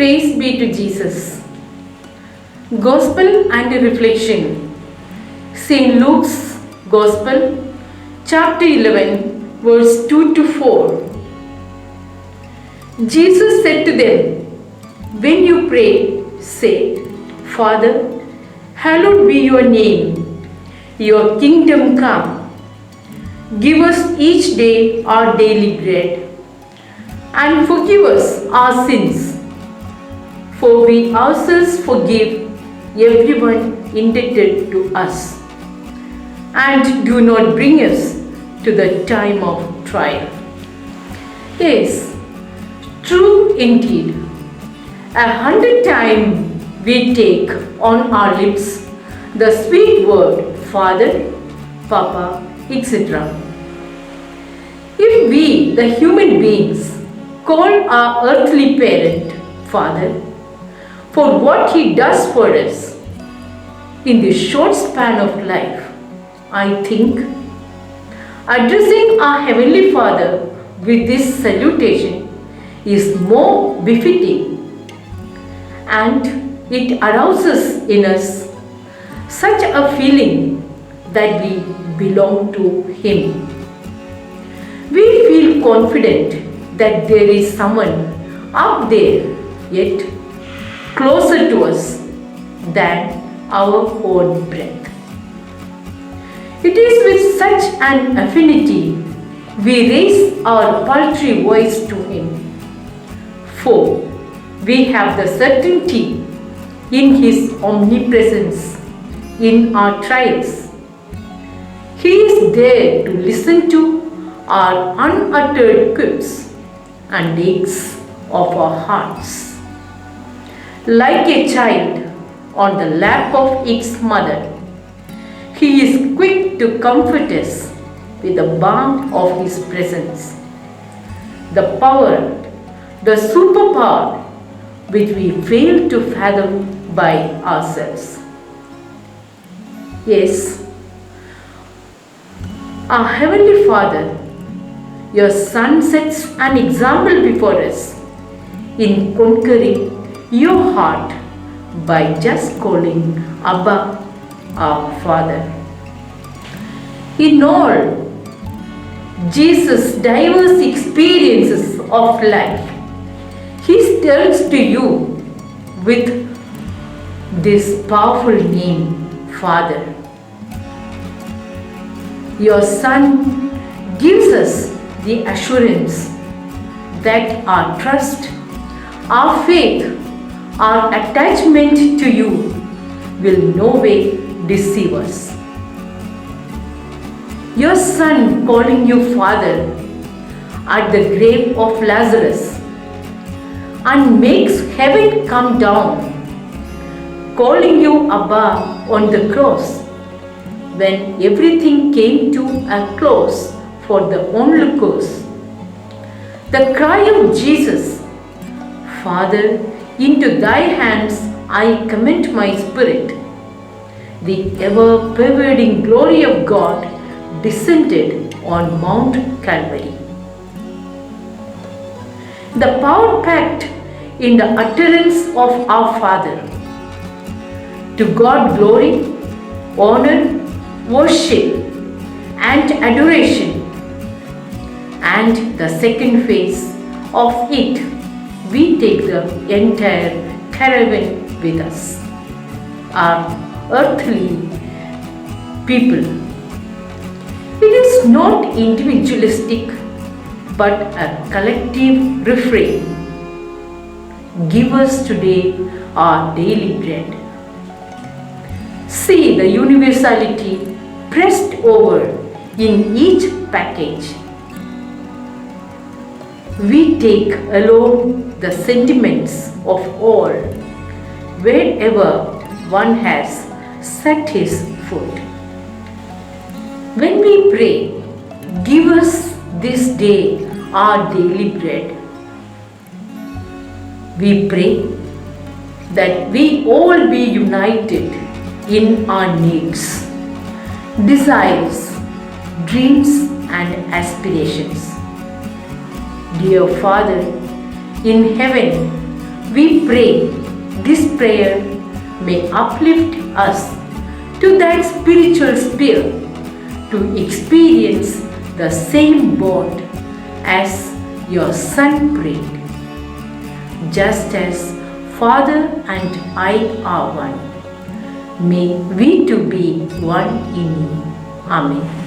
Praise be to Jesus. Gospel and Reflection. St. Luke's Gospel, chapter 11, verse 2 to 4. Jesus said to them, "When you pray, say, Father, hallowed be your name, your kingdom come. Give us each day our daily bread, and forgive us our sins, for we ourselves forgive everyone indebted to us. And do not bring us to the time of trial." Yes, true indeed. 100 times we take on our lips the sweet word Father, Papa, etc. If we, the human beings, call our earthly parent Father for what he does for us in this short span of life, I think addressing our Heavenly Father with this salutation is more befitting, and it arouses in us such a feeling that we belong to Him. We feel confident that there is someone up there yet closer to us than our own breath. It is with such an affinity we raise our paltry voice to Him, for we have the certainty in His omnipresence in our trials. He is there to listen to our unuttered quips and aches of our hearts. Like a child on the lap of its mother, He is quick to comfort us with the balm of His presence, the power, the superpower which we fail to fathom by ourselves. Yes, our Heavenly Father, your Son sets an example before us in conquering your heart by just calling Abba, our Father. In all Jesus' diverse experiences of life, He turns to you with this powerful name, Father. Your Son gives us the assurance that our trust, our faith, our attachment to you will no way deceive us. Your Son calling you Father at the grave of Lazarus and makes heaven come down, calling you Abba on the cross when everything came to a close for the onlookers. The cry of Jesus, "Father, into thy hands I commend my spirit," the ever-pervading glory of God descended on Mount Calvary. The power packed in the utterance of our Father. To God glory, honor, worship, and adoration. And the second phase of it, we take the entire caravan with us, our earthly people. It is not individualistic but a collective refrain. Give us today our daily bread. See the universality pressed over in each package. We take alone the sentiments of all wherever one has set his foot. When we pray, "Give us this day our daily bread," we pray that we all be united in our needs, desires, dreams, and aspirations. Dear Father in heaven, We pray this prayer may uplift us to that spiritual sphere to experience the same bond as your Son prayed. Just as Father and I are one, may we too be one in you. Amen.